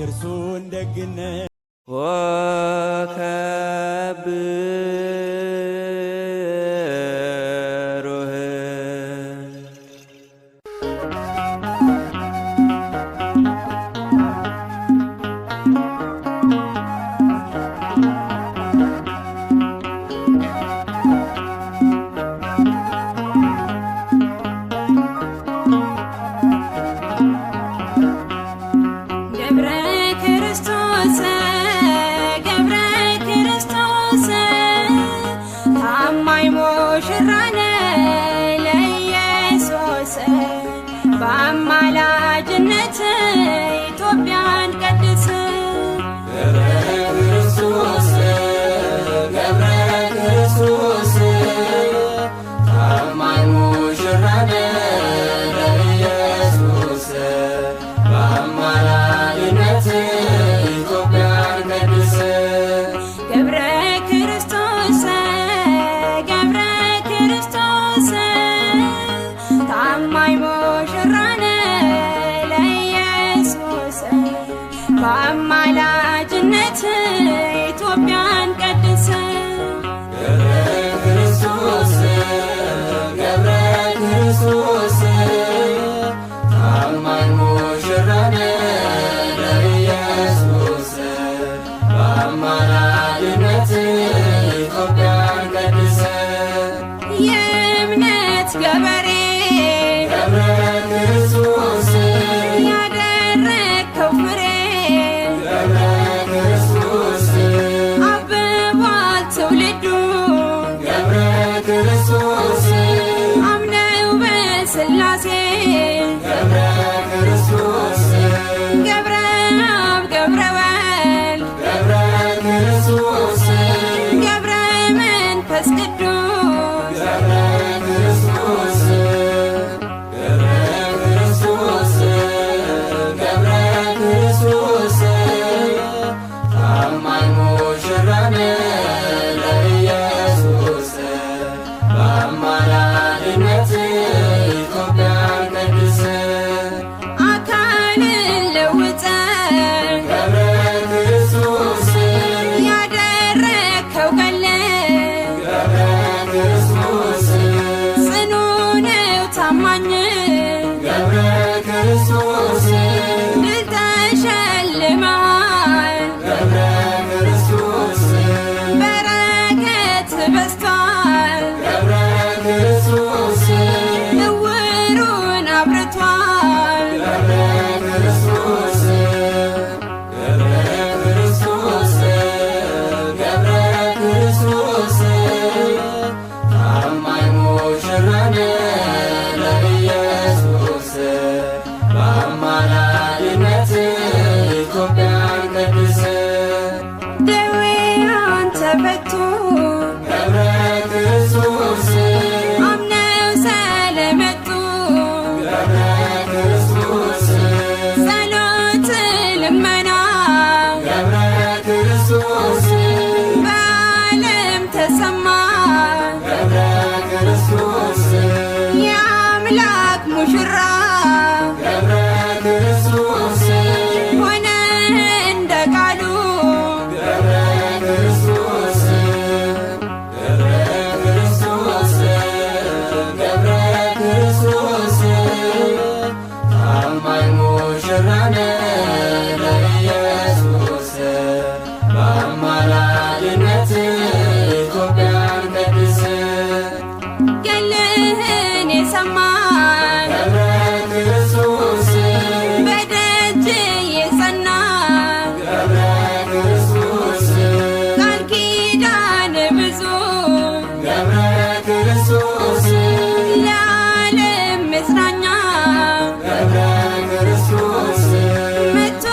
የእርሱን ደግነት በአማላጅነት ኢትዮጵያን ቀድስ ገብረ ክርስቶስ ገብረ ክርስቶስ ታማኝ ሙሽራ ለኢየሱስ በአማላጅነት ኢትዮጵያን ቀድስ ገብረ ክርስቶስ ገብረ ክርስቶስ ታማኝ ሙሽራ በአማላጅነት ኢትዮጵያን ቀድስ ገብረ ክርስቶስ ገብረ ክርስቶስ ታማኝ ሙሽራ ለኢየሱስ በአማላጅነት ኢትዮጵያን ቀድስ የእምነት ገበሬ ገብረ ክርስቶስ ያደረግከው ፍሬ አብቧል ትውልዱ ገብረ ክርስቶስ አምነው በሥላሴ ገብረ ክርስቶስ ገብረ አብ ገብረ ወልድ ገብረ ክርስቶስ ገብረ መንፈስ ቅዱስ ገብረ ክርስቶስ ገብረ ክርስቶስ ገብረ ክርስቶስ ታማኝ ሙሽራ ለኢየሱስ በአማላጅነት ኢትዮጵያን ቀድስ አካልን ለውጠ ገብረ ክርስቶስ ያደረግከው ገለ ገብረ ክርስቶስ ጽኑ ነው ታማኝ ገብረ ክርስቶስ ድል ተሸልመሃል ገብረ ክርስቶስ በረከት በዝቷል ገብረ ክርስቶስ እውሩን አብርቷል ገብረ ክርስቶስ ገብረ ክርስቶስ ገብረ ክርስቶስ ታማኝ ሙሽራ ለኢየሱስ በአማላጅነት ኢትዮጵያን ቀድስ ደዌያን ተፈቱ ገብረ ክርስቶስ አምነው ስለመጡ ገብረ ክርስቶስ ጸሎት ልመና ገብረ ክርስቶስ በዓለም ተሰማ ገብረ ክርስቶስ የአምላክ ሙሽራ ገብረ ክርስቶስ ሆነ እንደ ቃሉ ገብረ ክርስቶስ ገብረ ክርስቶስ ገብረ ክርስቶስ ታማኝ ሙሽራ ለኢየሱስ በአማላጅነት ኢትዮጵያን ቀድስ ገለህን የሰማ ገብረ ክርስቶስ በደጅ የጸና ገብረ ክርስቶስ ቃል ኪዳን ብዙ ገብረ ክርስቶስ ለዓለም መጽናኛ ገብረ ክርስቶስ መጥቶ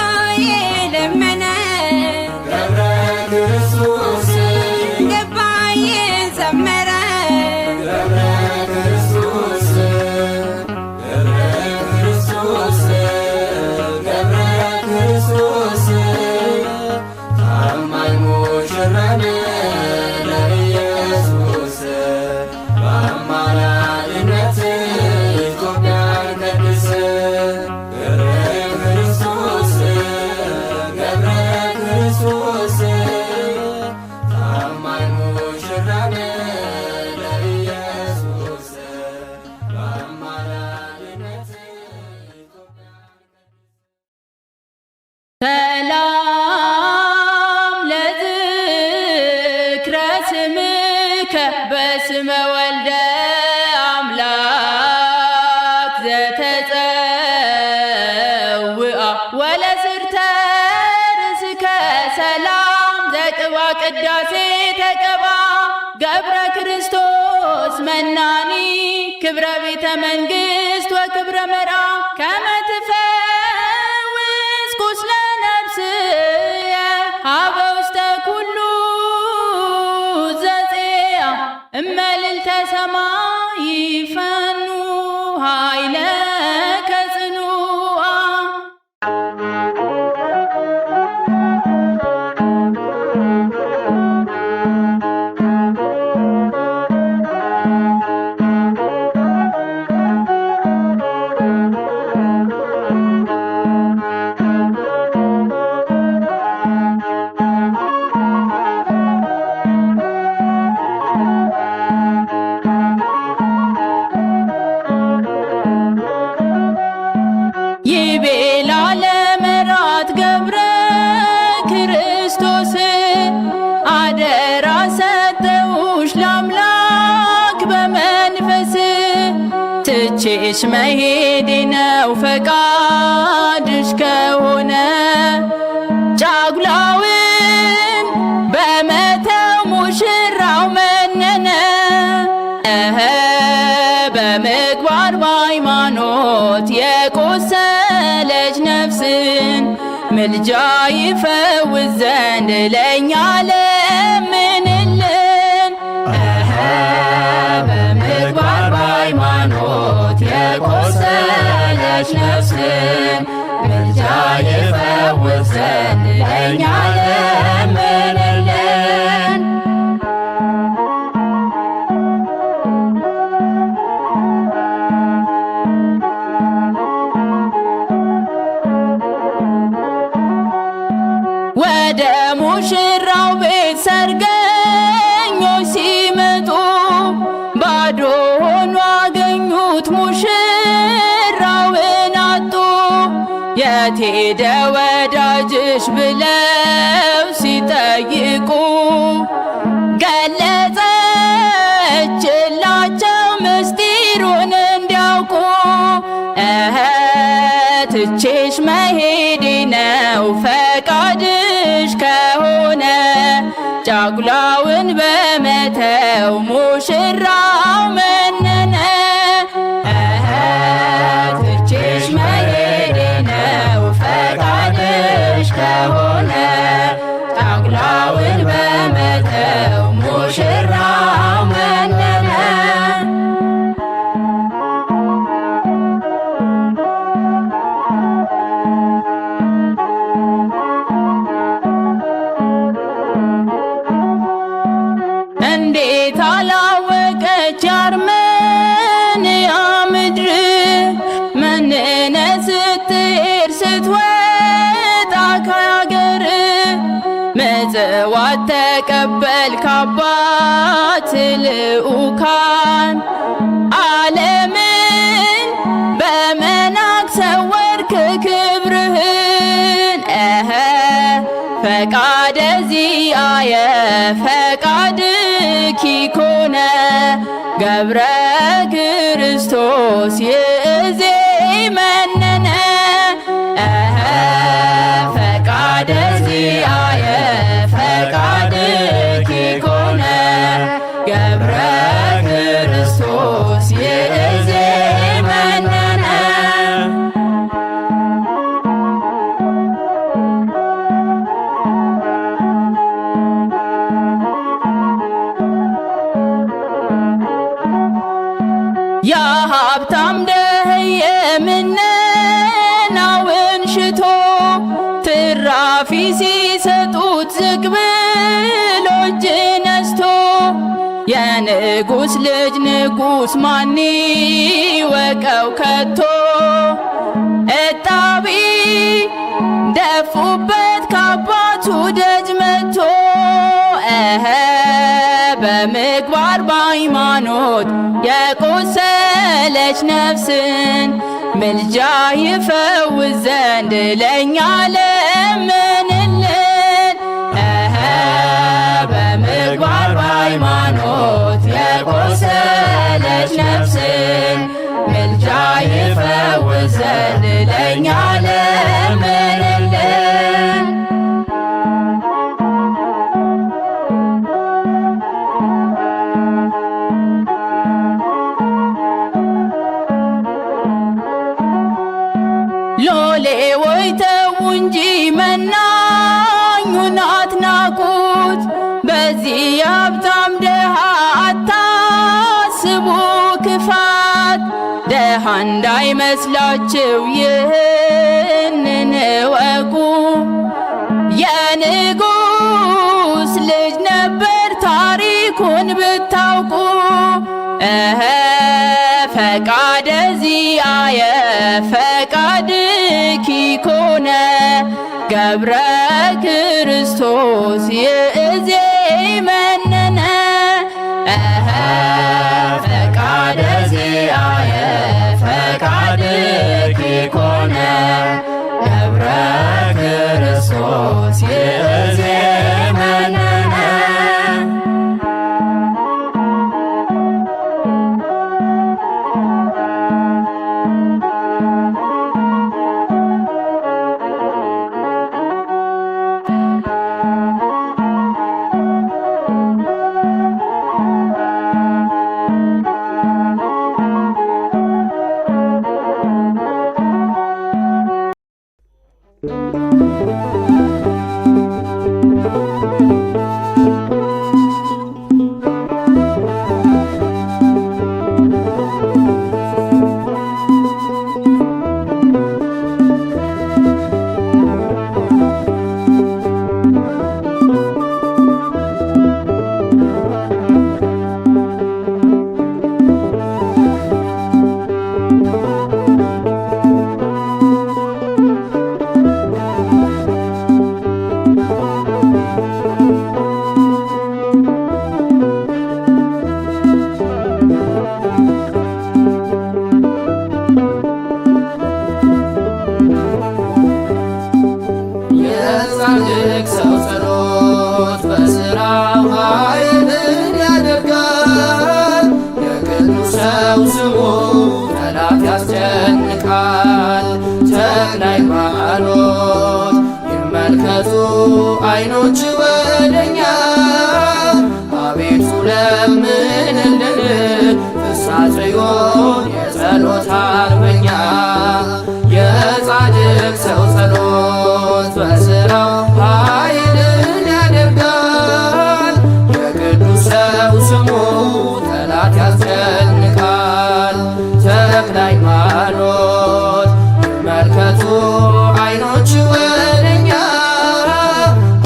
ሰላም ለዝክረ ስምከ በስመ ወልደ አምላክ ዘተጸውአ ወለስርተ ርእስከ ሰላም ዘቅባ ቅዳሴ ተቀባ ገብረ ክርስቶስ መናኒ ክብረ ቤተ መንግሥት ወክብረ መርዓ ከመ ትፈውስ ቁስለ ነፍስየ ሀበ ውስተ ኩሉ ዘፄአ እመልዕልተ ሰማይ ይፈኑ ኃይለከ ጽኑዓ። ይቤላ ለመራት ገብረ ክርስቶስ አደራ ሰጠውሽ ለአምላክ በመንፈስ ትቼሽ መሄዴ ነው ፈቃድሽ ከሆነ ጫጉላውን በመተው ሙሽራው መነነ በምግባር በሃይማኖት የቆሰለች ነፍስን ምልጃ ይፈውስ ዘንድ ለእኛ ለምንልን። በምግባር በሃይማኖት የቆሰለች ነፍስን ምልጃ ይፈውስ ዘንድ ለእኛ ለምንልን። ወደ ሙሽራው ቤት ሰርገኞች ሲመጡ ባዶ ሆኖ አገኙት ሙሽራውን አጡ። የት ሄደ ወዳጅሽ ብለው ሲጠይቁ ገለጸችላቸው ምስጢሩን እንዲያውቁ። ትቼሽ መሄዴ ነው ፈቃድሽ ከሆነ ጫጉላውን በመተው ሙሽራው መነነ። ትቼሽ መሄዴ ነው ፈቃድሽ ከሆነ ጫጉላውን በመተው ሙሽራው መነነ። እንዴት አላወቀች የአርመንያ ምድር መንነ ስትሄድ ስትወጣ ከአገር ምጽዋት ተቀበል ካባት ልዑካን ዓለምን በመናቅ ሰወርክ ክብርህን። ፈቃደ ዚአየ ፈቃድኪ ኮነ ገብረ ክርስቶስ ይእዜ መነነ። ፈቃደ ዚአየ ፈቃድኪ ኮነ ገብረ ክርስቶስ ይእዜ መነነ። ያ ሀብታም ደኸየ ምነናውን ሽቶ ትራፊ ሲሰጡት ዝቅ ብሎ እጅ ነስቶ የንጉሥ ልጅ ንጉሥ ማን ይወቀው ከቶ። እጣቢ ደፉበት ካባቱ ደጅ መቶ በምግባር በሃይማኖት የቆሰለች ነፍስን ምልጃ ይፈውስ ዘንድ ለእኛ ዘንድ ለእኛ ለምንልን። ሎሌዎች ተዉ እንጂ መናኙን አትናቁት፣ በዚህ የሀብታም ደሃ አታስቡ ክፋት። ደሃ እንዳይመስላችሁ ይህንን እወቁ፣ የንጉሥ ልጅ ነበር ታሪኩን ብታውቁ። ፈቃደ ዚአየ ፈቃድኪ ኮነ ገብረ ክርስቶስ ይእዜመነነ። ፈቃደ ዚአየ ፈቃድኪ ኮነ ገብረ ክርስቶስ ይእዜመነነ። የጻድቅ ሰው ጸሎት በሥራው ኃይልን ያደርጋል። የቅዱስ ሰው ስሙ ጠላት ያስጨንቃል። ተክለ ሃይማኖት ይመልከቱ ዓይኖች ወደኛ፣ አቤቱ ለምንልን ፍስሐ ጽዮን የጸሎት አርበኛ። የጻድቅ ሰው ጸሎት በሥራው ኃይልን ያደርጋል። የቅዱስ ሰው ስሙ ጠላት ያስጨንቃል። ተክለ ሃይማኖት ይመልከቱ ዓይኖች ወደኛ፣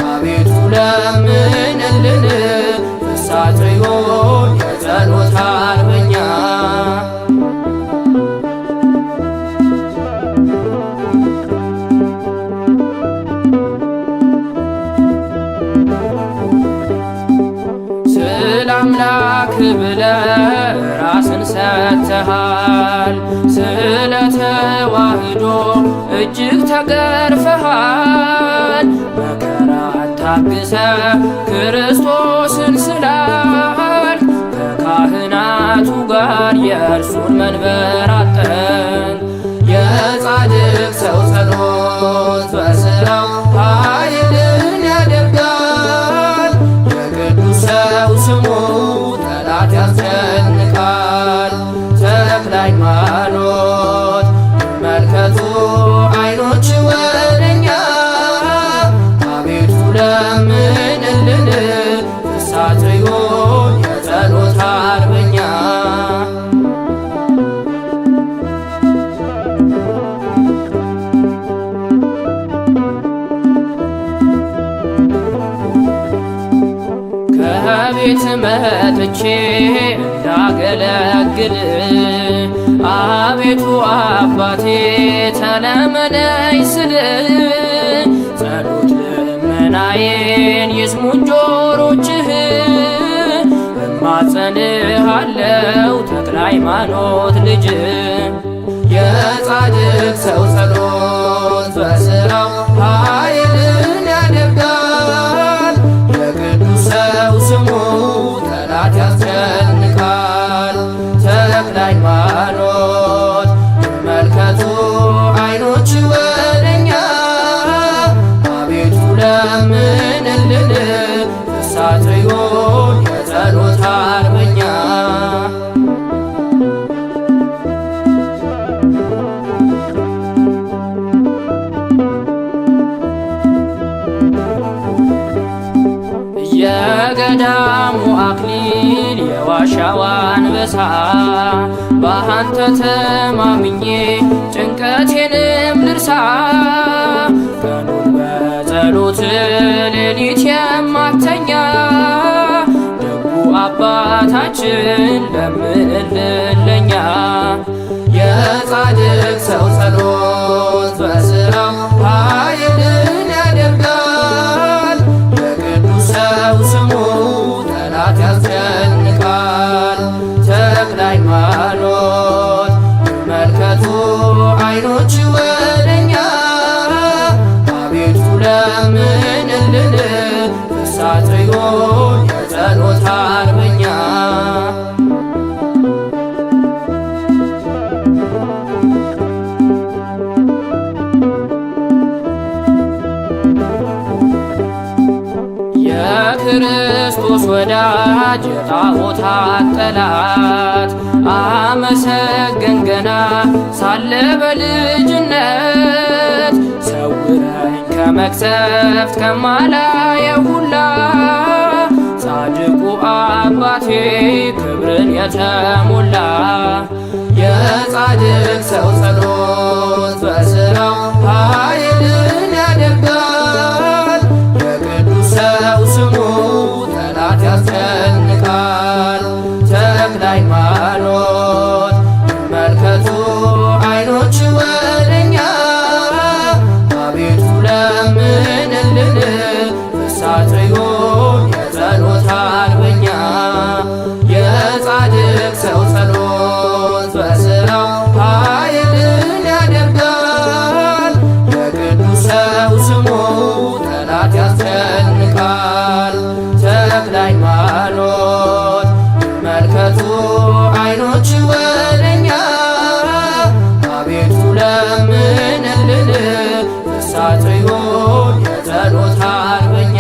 አቤቱ ለምንልን ፍስሐ ጽዮን የጸሎት አርበኛ። አምላክ ብለህ ራስን ሰጥተሃል። ስለ ተዋህዶ እጅግ ተገርፈሃል። መከራ ታግሰ ክርስቶስን ስላል ከካህናቱ ጋር የእርሱን መንበር አጠን። የጻድቅ ሰው ጸሎት በሥራው ኃይልን ያደርጋል። የቅዱስ ሰው ስሙ ጠላት ያስጨንቃል። ተክለ ሃይማኖት ይመልከቱ ዓይኖች ወደኛ፣ አቤቱ ለምንልን ፍስሐ ጽዮን የጸሎት አርበኛ። ከቤት መጥቼ እንዳገለግል አቤቱ አባቴ ተለመነኝ ስል ጸሎት ልመናዬን ይስሙኝ ጆሮችህ። እማጸንሃለው ተክለ ሃይማኖት ልጅ። የጻድቅ ሰው ጸሎት በሥራው ኃይልን ያደርጋል። የቅዱስ ሰው ስሙ ጠላት ያስጨንቃል። ተክለ ሃይማኖት ይመልከቱ የገዳሙ አክሊል የዋሻው አንበሳ ባንተ ተማምኜ ጭንቀቴንም ልርሳ ቀኑን በጸሎት ሌሊት የማተኛ ደጉ አባታችን ለምንልን ለኛ የጻድቅ ሰው ጸሎት በስራው ኃይልን ያደርጋል የቅዱስ ሰው ስሙ ጠላት ያስጨንቃል ተክለ ሃይማኖት ይመልከቱ ዓይኖች ወደኛ አቤቱ ለምንልን ፍሳጽዮን የጸሎት አርበኛ የክርስቶስ ወዳጅ የጣዖታት ጠላት አመሰገን ገና ሳለ በልጅነት ሰውረኝ ከመቅሰፍት ከማላየው ሁላ ጻድቁ አባቴ ክብርን የተሞላ የጻድቅ ሰው ጸሎት በስራው ኃይልን ያደርጋል የቅዱስ ሰው ስሙ ጠላት ያስጨንቃል ተክለ ሃይማኖት ይመልከቱ ዓይኖች ወደኛ አቤቱ ለምንልን ፍሳጽዮን የጸሎት አርበኛ የጻድቅ ሰው ጸሎት በስራው ኃይልን ያደርጋል የቅዱስ ሰው ስሙ ጠላት ያስጨንቃል ተክለ ሃይማኖት ይመልከቱ ዓይኖች ወደኛ አቤቱ ለምንልን ፍሳጽዮን የጸሎት አርበኛ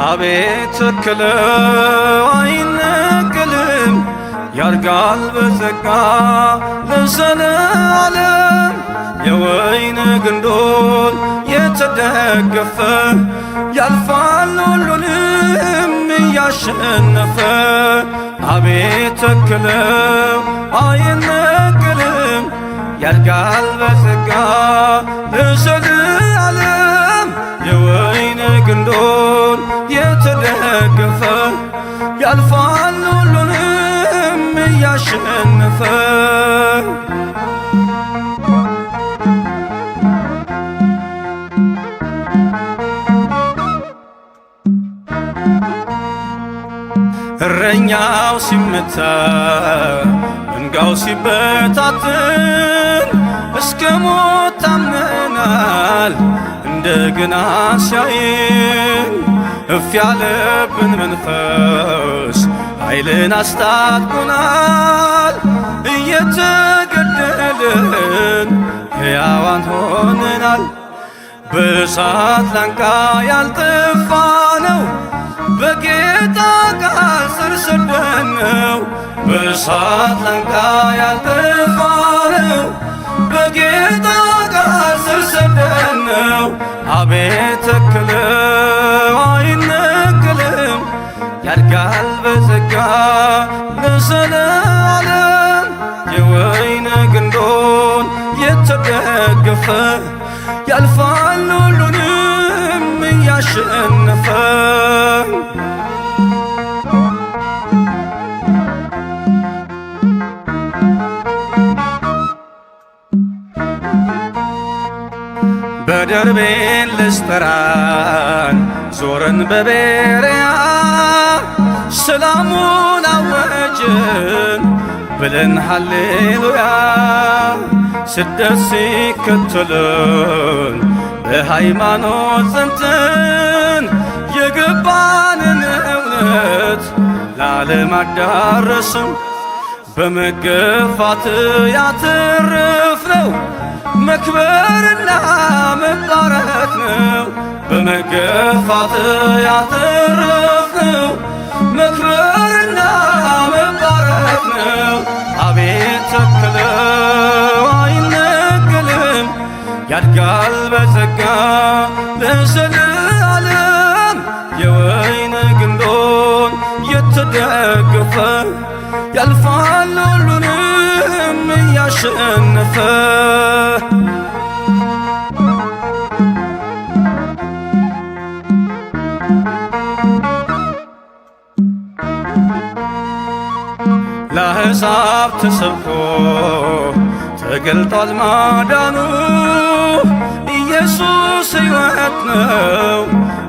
አቤት ተክለው አይነቀልም ያርጋል በጸጋ ለዘለዓለም የወይን ግንዶን የተደገፈ ያልፋል ሁሉንም እያሸነፈ አቤት ተክለው አይነቀልም ያርጋል በጸጋ ለዘለዓለም የወይን ግንዶን የተደገፈ ያልፋል ሁሉንም እያሸነፈ እረኛው ሲመታ መንጋው ሲበታትን እስከ ሞት ታምነናል እንደገና ሲያየን እፍ ያለብን መንፈስ ኃይልን አስታጥቆናል እየተገደልን ሕያዋን ሆነናል በእሳት ላንቃ ያልጠፋ ነው በጌታ ቃል ስር ሰደነው በእሳት ላንቃ ያልጠፋ ነው በጌታ ቃል ስር ሰደነው አቤት ተክለው አይነቀልም ያድጋል በጸጋ ለዘለዓለም የወይን ግንዶን የተደገፈ ያልፋል ሁሉንም እያሸነፈ በደርቤን ልስጠራን ዞረን በቤርያ ሰላሙን አወጅን ብለን ሃሌሉያ ስደት ሲከተለን በሃይማኖት ጸንተን የገባንን እውነት ለዓለም አዳረስን። በመገፋት ያተረፍነው መክበርና መባረክ ነው። በመገፋት ያተረፍነው መክበርና መባረክ ነው። አቤት ተከለው አይነቀልም ያድጋል በጸጋ ለዘለዓለም የወይን ግንዶን የተደገፈ ያልፋል ሁሉንም እያሸነፈ ለአሕዛብ ተሰብኮ ተገልጧል ማዳኑ ኢየሱስ ሕይወት ነው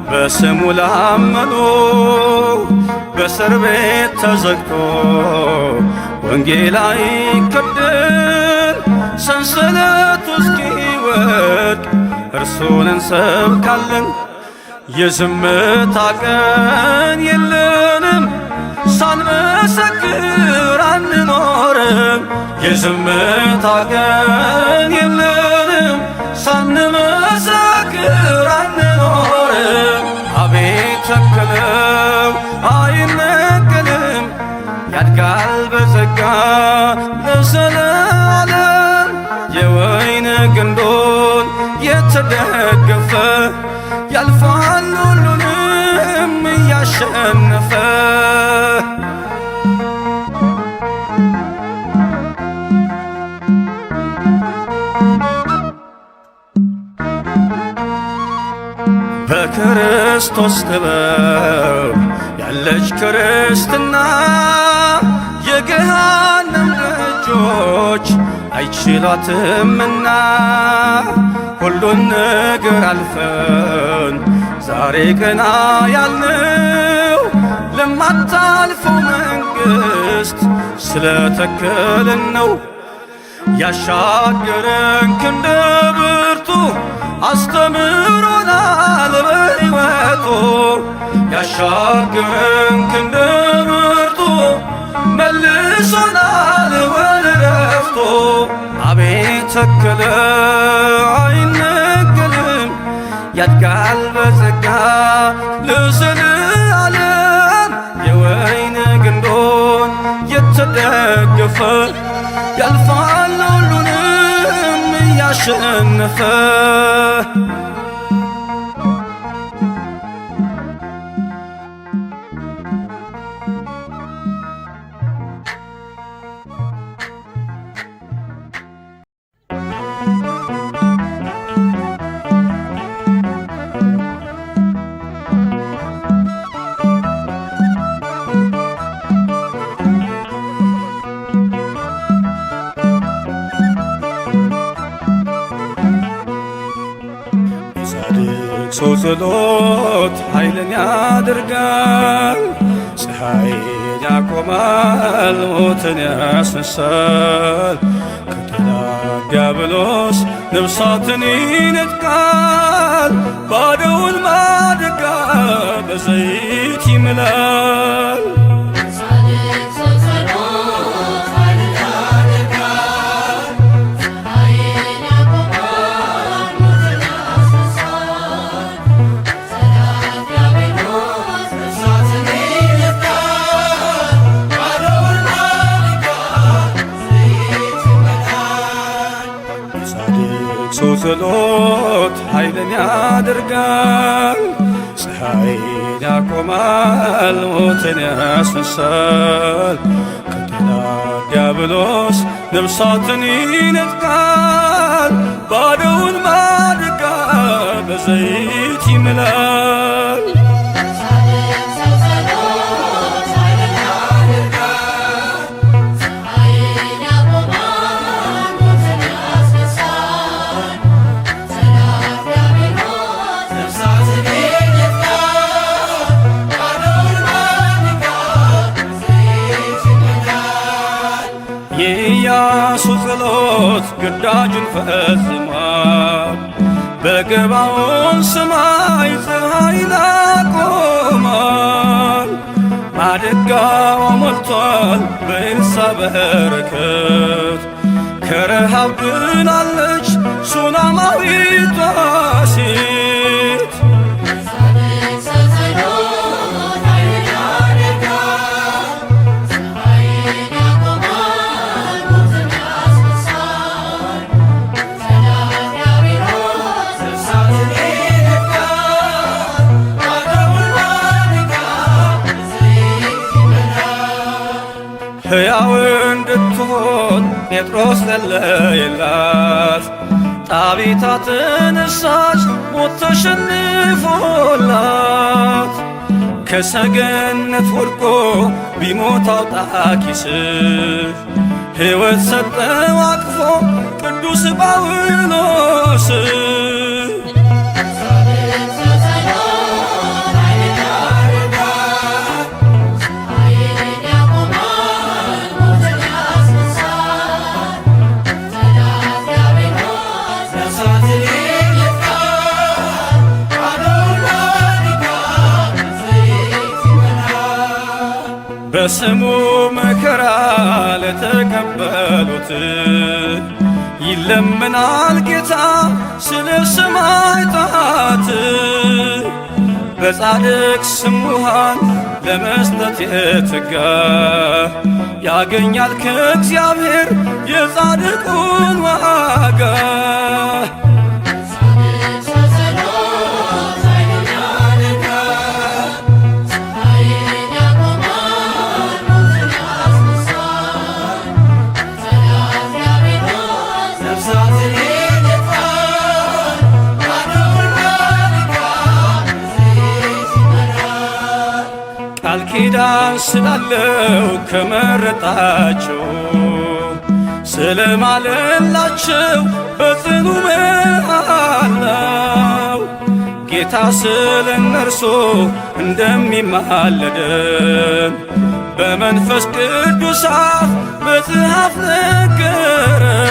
በስሙ ላመኑ በእስር ቤት ተዘግቶ ወንጌል አይከደን ሰንሰለቱ እስኪወድቅ እርሱን እንሰብካለን። የዝምታ ቀን የለንም ሳንመሰክር አንኖርም። የዝምታ ቀን የለንም ሳንመሰክር አንኖርም። አቤት ተከለው አይነቀልም ያድጋል በጸጋ ለዘለዓለም የወይን ግንዶን የተደገፈ ያልፋል ሁሉንም እያሸነፈ በክርስቶስ ጥበብ ያለች ክርስትና የገሃነም ደጆች አይችሏትምና ሁሉን ነገር አልፈን ዛሬ ቀና ያልነው ለማታልፈው መንግሥት ስለተከልን ነው። ያሻገረን ክንደ ብርቱ አስተምሮናል በሕይወቱ ያሻገረን ክንደ ብርቱ መልሶናል ወደ ዕረፍቱ። አቤት ተከለው አይነቀልም ያድጋል በጸጋ ለዘለዓለም የወይን ግንዶን የተደገፈ ያልፋል ሁሉንም እያሸነፈ ሰው ጸሎት ኃይልን ያደርጋል፣ ፀሐይን ያቆማል፣ ሞትን ያስነሳል። ከጠላት ዲያብሎስ ነፍሳትን ይነጥቃል፣ ባዶውን ማድጋ በዘይት ይምላል። ሰው ጸሎት ኃይልን ያደርጋል፣ ፀሐይን ያቆማል፣ ሞትን ያስነሳል። ከጠላት ዲያብሎስ ነፍሳትን ይነጥቃል፣ ባዶውን ማድጋ በዘይት ይምላል። የኢያሱ ጸሎት ግዳጁን ፈጽሟል። በገባዖን ሰማይ ፀሐይን አቆሟል። ማድጋው ሞልቷል በኤልሳዕ በረከት ከረሃብ ድናለች ሱናማዊቷ ሴት። ሕያው እንድትሆን ጴጥሮስ ጸለየላት። ጣቢታ ተነሳች ሞት ተሸንፎላት። ከሰገነት ወድቆ ቢሞት አውጣኪስ ሕይወት ሰጠው አቅፎ ቅዱስ ጳውሎስ። በስሙ መከራ ለተቀበሉት ይለምናል ጌታ ስለ ሰማዕታት። በጻድቅ ስም ውሃን ለመስጠት የተጋ ያገኛል ከእግዚአብሔር የጻድቁን ዋጋ። ቃል ኪዳን ስላለው ከመረጣቸው ስለማለላቸው በጽኑ መሃላው ጌታ ስለ እነርሱ እንደሚማለደን በመንፈስ ቅዱስ አፍ መጽሐፍ ነገረን።